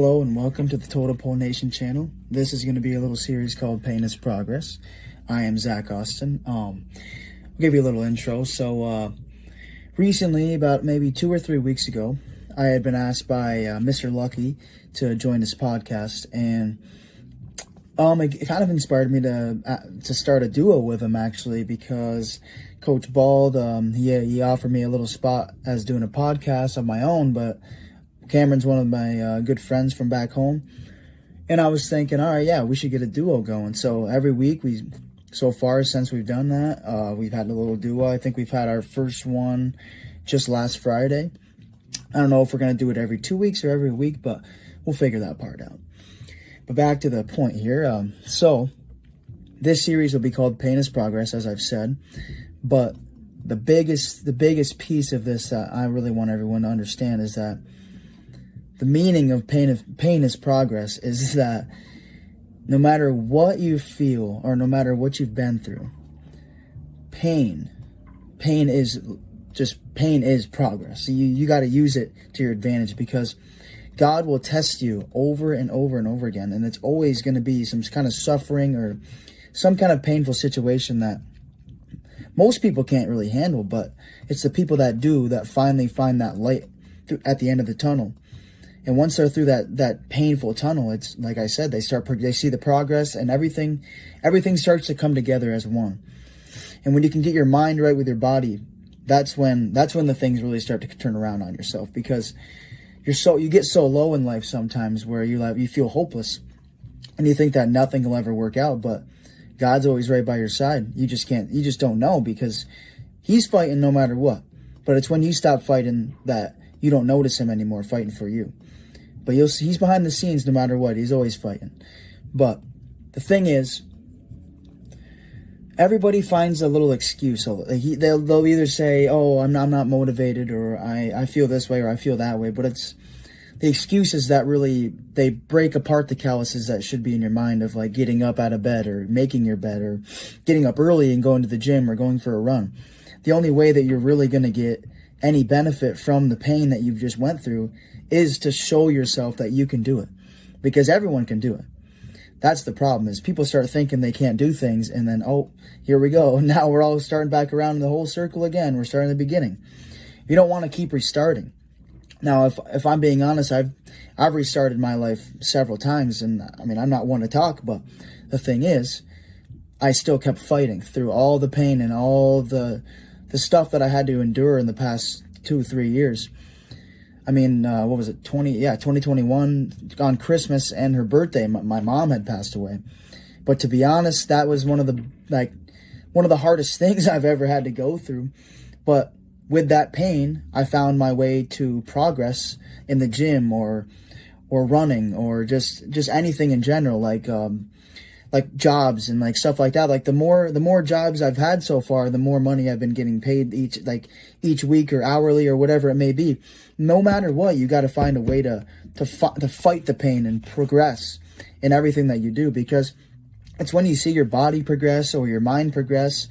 Hello and welcome to the Totem Pole Nation channel. This is going to be a little series called Pain is Progress. I am Zach Austin. I'll give you a little intro. So recently, about maybe 2 or 3 weeks ago, I had been asked by Mr. Lucky to join this podcast, and it kind of inspired me to start a duo with him, actually, because Coach Bald, he offered me a little spot as doing a podcast of my own, but Cameron's one of my good friends from back home, and I was thinking, all right, yeah, we should get a duo going. So every week, so far since we've done that, we've had a little duo. I think we've had our first one just last Friday. I don't know if we're going to do it every 2 weeks or every week, but we'll figure that part out. But back to the point here. So this series will be called Pain is Progress, as I've said, but the biggest piece of this that I really want everyone to understand is that the meaning of pain is progress is that no matter what you feel or no matter what you've been through, pain is progress. So you got to use it to your advantage, because God will test you over and over and over again, and it's always going to be some kind of suffering or some kind of painful situation that most people can't really handle, but it's the people that do that finally find that light at the end of the tunnel. And once they're through that painful tunnel, it's like I said, they see the progress, and everything starts to come together as one. And when you can get your mind right with your body, that's when the things really start to turn around on yourself, because you get so low in life sometimes where you feel hopeless and you think that nothing will ever work out, but God's always right by your side. You just don't know, because he's fighting no matter what. But it's when you stop fighting that you don't notice him anymore fighting for you. But he's behind the scenes no matter what. He's always fighting. But the thing is, everybody finds a little excuse. They'll either say, oh, I'm not motivated, or I feel this way, or I feel that way. But it's the excuses that really, they break apart the calluses that should be in your mind of like getting up out of bed or making your bed or getting up early and going to the gym or going for a run. The only way that you're really going to get any benefit from the pain that you've just went through is to show yourself that you can do it, because everyone can do it. That's the problem, is people start thinking they can't do things, and then, oh, here we go. Now we're all starting back around in the whole circle again. We're starting at the beginning. You don't want to keep restarting. Now, if I'm being honest, I've restarted my life several times, and I mean, I'm not one to talk, but the thing is, I still kept fighting through all the pain and all the stuff that I had to endure in the past 2 or 3 years. I mean, what was it? 2021 on Christmas and her birthday, my mom had passed away. But to be honest, that was one of the hardest things I've ever had to go through. But with that pain, I found my way to progress in the gym or running or just anything in general, like jobs and like stuff like that. Like the more jobs I've had so far, the more money I've been getting paid each week or hourly or whatever it may be. No matter what, you got to find a way to fight the pain and progress in everything that you do, because it's when you see your body progress or your mind progress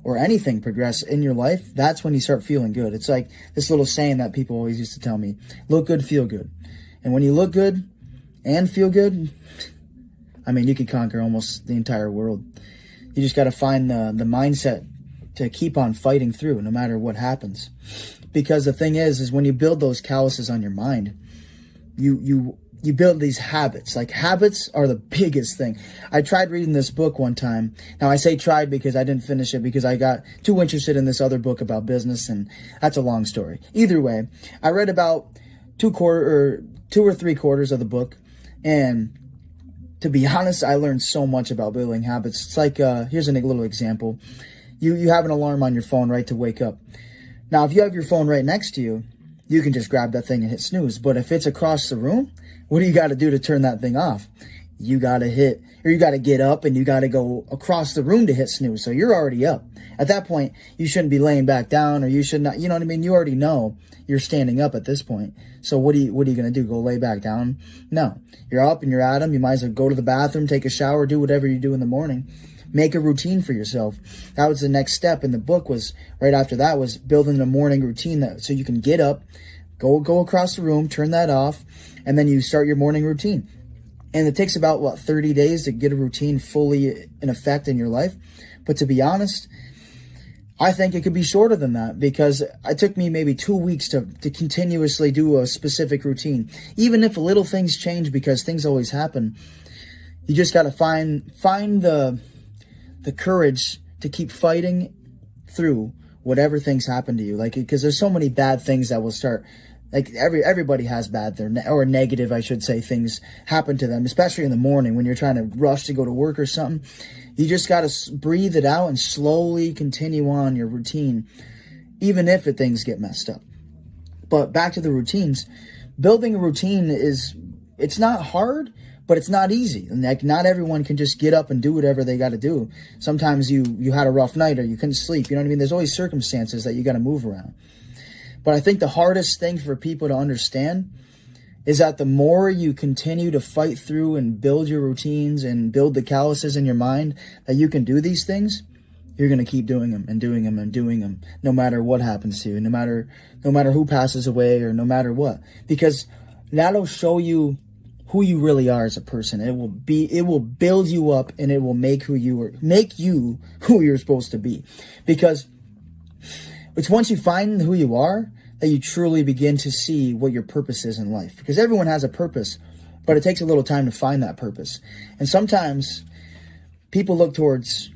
or anything progress in your life, that's when you start feeling good. It's like this little saying that people always used to tell me, look good, feel good. And when you look good and feel good, I mean, you can conquer almost the entire world. You just got to find the mindset to keep on fighting through no matter what happens. Because the thing is when you build those calluses on your mind, you build these habits. Like, habits are the biggest thing. I tried reading this book one time. Now, I say tried because I didn't finish it, because I got too interested in this other book about business, and that's a long story. Either way, I read about 2 or 3/4 of the book, and to be honest, I learned so much about building habits. It's like, here's a little example. You have an alarm on your phone, right, to wake up. Now, if you have your phone right next to you, you can just grab that thing and hit snooze. But if it's across the room, what do you got to do to turn that thing off? You got to get up and you got to go across the room to hit snooze. So you're already up. At that point, you shouldn't be laying back down, or you should not, you know what I mean? You already know you're standing up at this point. So what are you going to do? Go lay back down? No, you're up and you're at 'em. You might as well go to the bathroom, take a shower, do whatever you do in the morning. Make a routine for yourself. That was the next step in the book. Was right after that was building a morning routine so you can get up, Go across the room, turn that off, and then you start your morning routine. And it takes about, 30 days to get a routine fully in effect in your life. But to be honest, I think it could be shorter than that, because it took me maybe 2 weeks to continuously do a specific routine. Even if little things change, because things always happen, you just got to find the courage to keep fighting through whatever things happen to you. Like, because there's so many bad things that will start. Like everybody has bad or negative, I should say, things happen to them, especially in the morning when you're trying to rush to go to work or something. You just got to breathe it out and slowly continue on your routine, even if things get messed up. But back to the routines. Building a routine it's not hard, but it's not easy. And like, not everyone can just get up and do whatever they got to do. Sometimes you had a rough night, or you couldn't sleep. You know what I mean? There's always circumstances that you got to move around. But I think the hardest thing for people to understand is that the more you continue to fight through and build your routines and build the calluses in your mind that you can do these things, you're going to keep doing them and doing them and doing them, no matter what happens to you, no matter who passes away, or no matter what. Because that'll show you who you really are as a person. It will build you up, and it will make you who you're supposed to be. Because it's once you find who you are that you truly begin to see what your purpose is in life. Because everyone has a purpose, but it takes a little time to find that purpose. And sometimes people look towards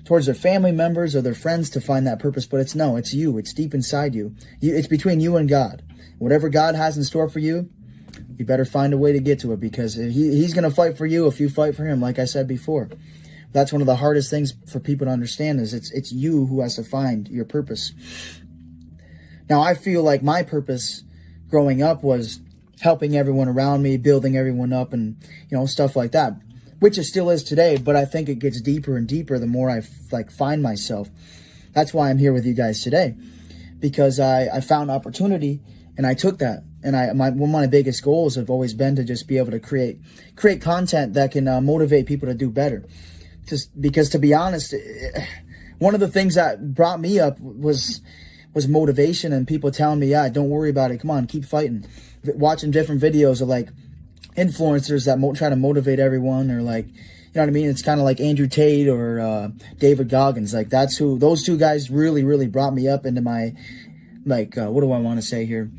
their family members or their friends to find that purpose, but it's you. It's deep inside you. It's between you and God. Whatever God has in store for you, you better find a way to get to it, because he's going to fight for you if you fight for him, like I said before. That's one of the hardest things for people to understand, is it's you who has to find your purpose. Now, I feel like my purpose growing up was helping everyone around me, building everyone up, and stuff like that, which it still is today. But I think it gets deeper and deeper the more I find myself. That's why I'm here with you guys today, because I found opportunity and I took that. And one of my biggest goals have always been to just be able to create content that can motivate people to do better. Just because, to be honest, one of the things that brought me up was motivation, and people telling me, yeah, don't worry about it. Come on, keep fighting. Watching different videos of influencers that try to motivate everyone, or you know what I mean? It's kind of like Andrew Tate or David Goggins. Those two guys really, really brought me up into my, what do I want to say here?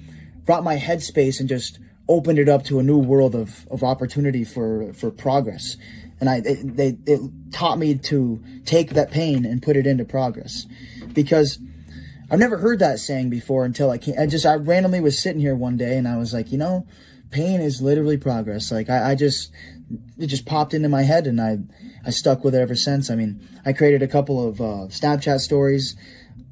Brought my headspace and just opened it up to a new world of opportunity for progress. And it taught me to take that pain and put it into progress, because I've never heard that saying before until I randomly was sitting here one day and I was like, pain is literally progress. It just popped into my head, and I stuck with it ever since. I mean, I created a couple of Snapchat stories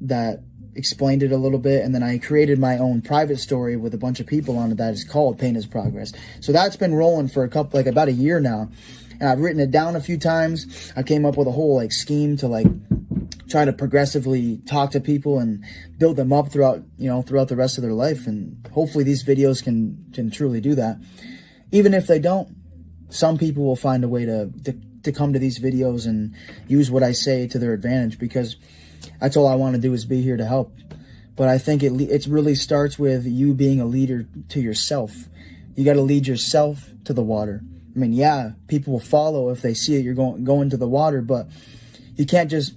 that explained it a little bit, and then I created my own private story with a bunch of people on it that is called Pain is Progress. So that's been rolling for about a year now, and I've written it down a few times. I came up with a whole scheme to try to progressively talk to people and build them up throughout the rest of their life. And hopefully these videos can truly do that. Even if they don't, some people will find a way to come to these videos and use what I say to their advantage, because that's all I want to do, is be here to help. But I think it really starts with you being a leader to yourself. You got to lead yourself to the water. I mean, yeah, people will follow if they see it. You're going to the water, but you can't just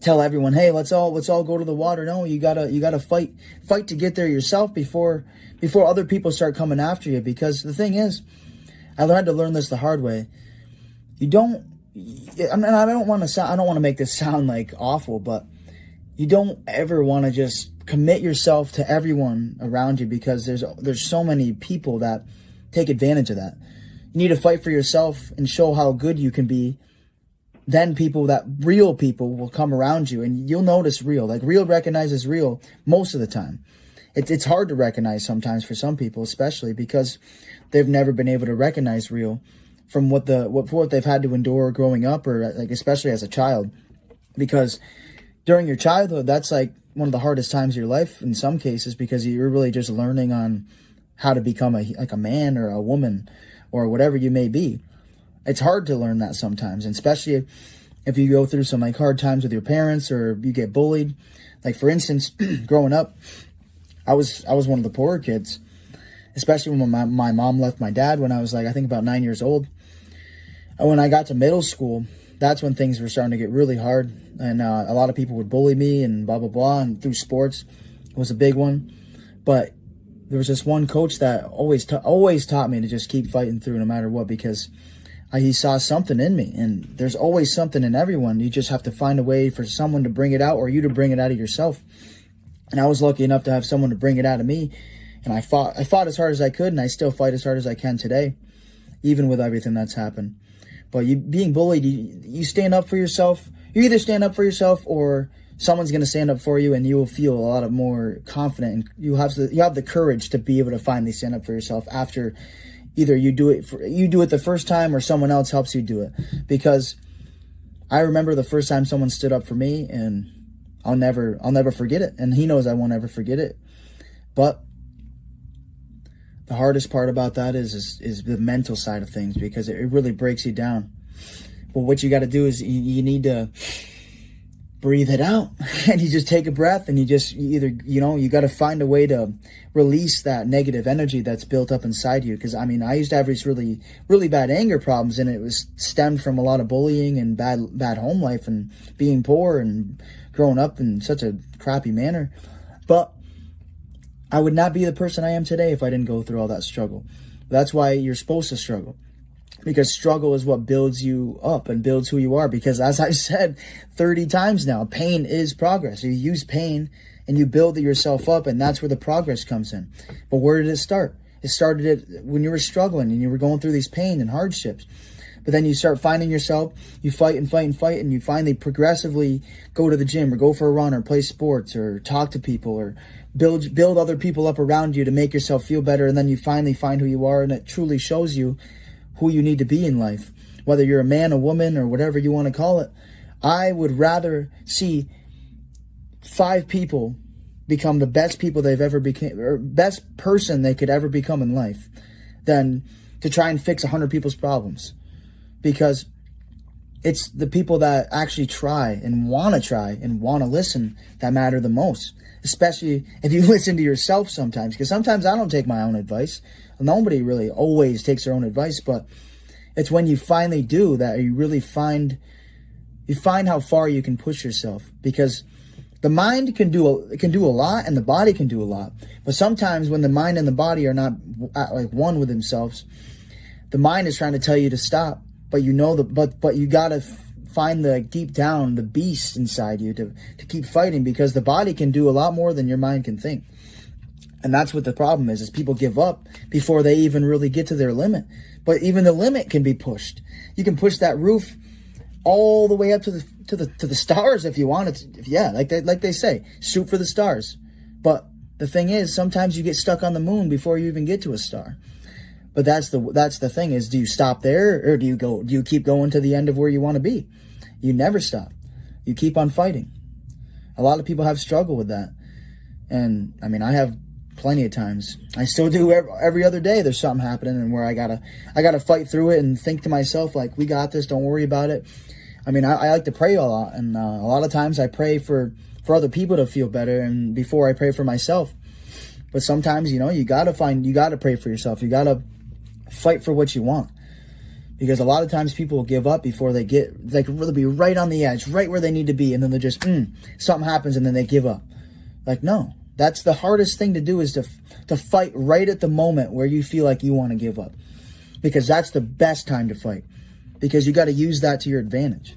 tell everyone, hey, let's all go to the water. No, you gotta fight to get there yourself before other people start coming after you. Because the thing is, I had to learn this the hard way. I don't want to make this sound awful, but you don't ever want to just commit yourself to everyone around you, because there's so many people that take advantage of that. You need to fight for yourself and show how good you can be. Then real people will come around you, and you'll notice real. Real recognizes real most of the time. It's hard to recognize sometimes for some people, especially because they've never been able to recognize real from what they've had to endure growing up, or especially as a child. Because during your childhood, that's one of the hardest times of your life in some cases, because you're really just learning on how to become a man or a woman or whatever you may be. It's hard to learn that sometimes, and especially if you go through some hard times with your parents, or you get bullied. For instance, growing up, I was one of the poorer kids, especially when my mom left my dad when I was like, I think about 9 years old. And when I got to middle school, that's when things were starting to get really hard. And a lot of people would bully me and blah, blah, blah. And through sports was a big one. But there was this one coach that always taught me to just keep fighting through no matter what, because he saw something in me. And there's always something in everyone. You just have to find a way for someone to bring it out, or you to bring it out of yourself. And I was lucky enough to have someone to bring it out of me. And I fought as hard as I could, and I still fight as hard as I can today, even with everything that's happened. But you being bullied, you stand up for yourself. You either stand up for yourself, or someone's going to stand up for you, and you will feel a lot more confident. And you have the courage to be able to finally stand up for yourself after either you do it the first time, or someone else helps you do it. Because I remember the first time someone stood up for me, and I'll never forget it. And he knows I won't ever forget it. But the hardest part about that is the mental side of things, because it really breaks you down. But what you got to do is you need to breathe it out, and you just take a breath, and you got to find a way to release that negative energy that's built up inside you. Because I used to have these really, really bad anger problems, and it was stemmed from a lot of bullying and bad home life and being poor and growing up in such a crappy manner. But I would not be the person I am today if I didn't go through all that struggle. That's why you're supposed to struggle, because struggle is what builds you up and builds who you are. Because as I've said 30 times now, pain is progress. You use pain and you build yourself up, and that's where the progress comes in. But where did it start? It started when you were struggling and you were going through these pain and hardships. But then you start finding yourself, you fight and fight and fight, and you finally progressively go to the gym or go for a run or play sports or talk to people or build other people up around you to make yourself feel better. And then you finally find who you are, and it truly shows you who you need to be in life. Whether you're a man, a woman, or whatever you want to call it. I would rather see 5 people become the best people they've ever become, or best person they could ever become in life, than to try and fix 100 people's problems. Because it's the people that actually try and want to listen that matter the most. Especially if you listen to yourself sometimes. Because sometimes I don't take my own advice. Nobody really always takes their own advice. But it's when you finally do that you really find how far you can push yourself. Because the mind can do a lot, and the body can do a lot. But sometimes when the mind and the body are not like one with themselves, the mind is trying to tell you to stop. But but you gotta find deep down the beast inside you to keep fighting, because the body can do a lot more than your mind can think. And that's what the problem is people give up before they even really get to their limit. But even the limit can be pushed. You can push that roof all the way up to the stars if you want it. Like they say, shoot for the stars. But the thing is, sometimes you get stuck on the moon before you even get to a star. But that's the thing is, do you stop there, or do you keep going to the end of where you want to be? You never stop. You keep on fighting. A lot of people have struggled with that. And I have plenty of times. I still do every other day. There's something happening, and where I gotta fight through it and think to myself, like, we got this, don't worry about it. I like to pray a lot, and a lot of times I pray for other people to feel better, and before I pray for myself. But sometimes, you gotta pray for yourself. You gotta fight for what you want. Because a lot of times people will give up before they could really be right on the edge, right where they need to be, and then they're just, something happens, and then they give up. Like, no. That's the hardest thing to do, is to fight right at the moment where you feel like you want to give up. Because that's the best time to fight. Because you got to use that to your advantage.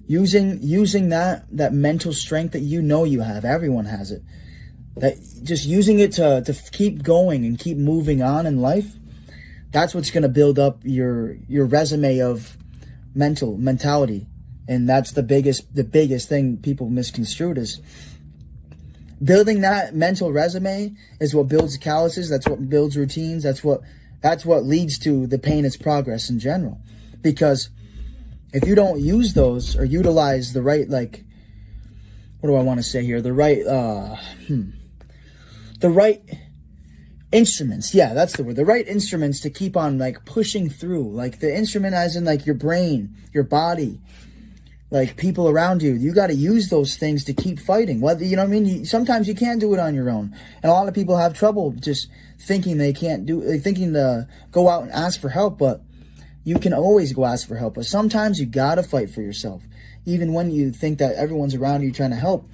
Using that mental strength that you have. Everyone has it. That just using it to keep going and keep moving on in life. That's what's going to build up your resume of mentality. And that's the biggest thing people misconstrued is building that mental resume is what builds calluses. That's what builds routines. That's what leads to the painless progress in general. Because if you don't use those or utilize the right, what do I want to say here? The right instruments. Yeah, that's the word. The right instruments to keep on pushing through. Like the instrument as in your brain, your body, like people around you. You got to use those things to keep fighting. Whether, you know what I mean? Sometimes you can't do it on your own. And a lot of people have trouble just thinking they can't do, like thinking to go out and ask for help, but you can always go ask for help. But sometimes you got to fight for yourself. Even when you think that everyone's around you trying to help,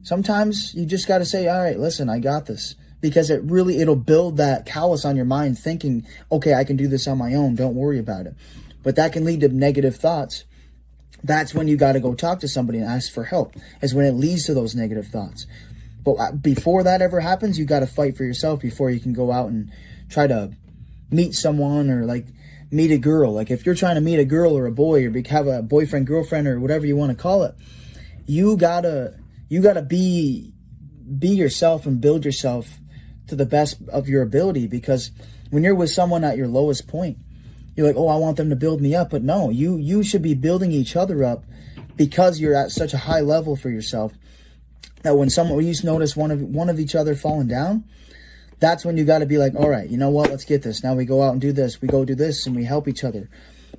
sometimes you just got to say, all right, listen, I got this. Because it'll build that callus on your mind thinking, okay, I can do this on my own. Don't worry about it. But that can lead to negative thoughts. That's when you got to go talk to somebody and ask for help, is when it leads to those negative thoughts. But before that ever happens, you got to fight for yourself before you can go out and try to meet someone or like meet a girl. Like if you're trying to meet a girl or a boy or have a boyfriend, girlfriend, or whatever you want to call it, you gotta be yourself and build yourself to the best of your ability. Because when you're with someone at your lowest point, you're like, oh, I want them to build me up. But no, you should be building each other up, because you're at such a high level for yourself that when you notice one of each other falling down, that's when you got to be like, all right, you know what? Let's get this. Now we go out and do this. We go do this and we help each other.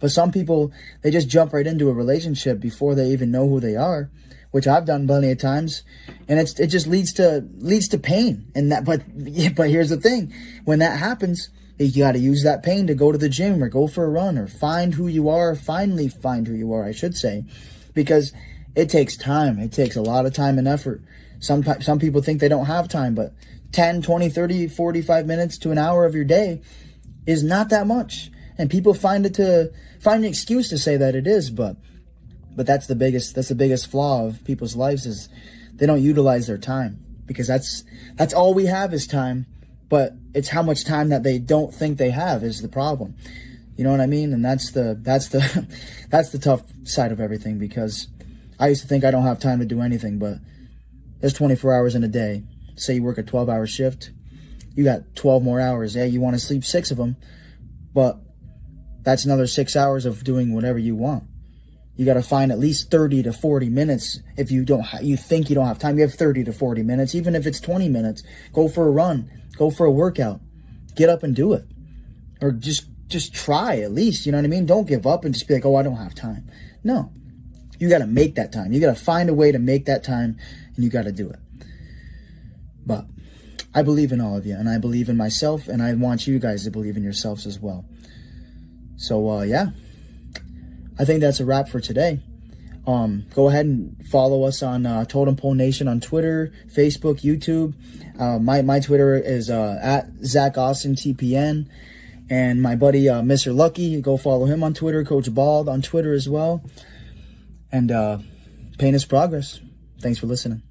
But some people, they just jump right into a relationship before they even know who they are, which I've done plenty of times, and it just leads to pain. And but here's the thing: when that happens, you got to use that pain to go to the gym or go for a run or finally find who you are, I should say, because it takes time. It takes a lot of time and effort. Some people think they don't have time, but 10, 20, 30, 45 minutes to an hour of your day is not that much. And people find an excuse to say that it is, but that's the biggest flaw of people's lives, is they don't utilize their time, because that's all we have is time. But it's how much time that they don't think they have is the problem. You know what I mean? And that's the tough side of everything, because I used to think I don't have time to do anything, but there's 24 hours in a day. Say you work a 12-hour shift, you got 12 more hours. Yeah, you want to sleep 6 of them, but that's another 6 hours of doing whatever you want. You got to find at least 30 to 40 minutes. If you think you don't have time, you have 30 to 40 minutes. Even if it's 20 minutes, go for a run, go for a workout, get up and do it. Or just try at least, you know what I mean? Don't give up and just be like, oh, I don't have time. No, you got to make that time. You got to find a way to make that time, and you got to do it. But I believe in all of you, and I believe in myself, and I want you guys to believe in yourselves as well. So, yeah. I think that's a wrap for today. Go ahead and follow us on Totem Pole Nation on Twitter, Facebook, YouTube. My Twitter is at Zach Austin TPN. And my buddy Mr. Lucky, go follow him on Twitter. Coach Bald on Twitter as well. And pain is progress. Thanks for listening.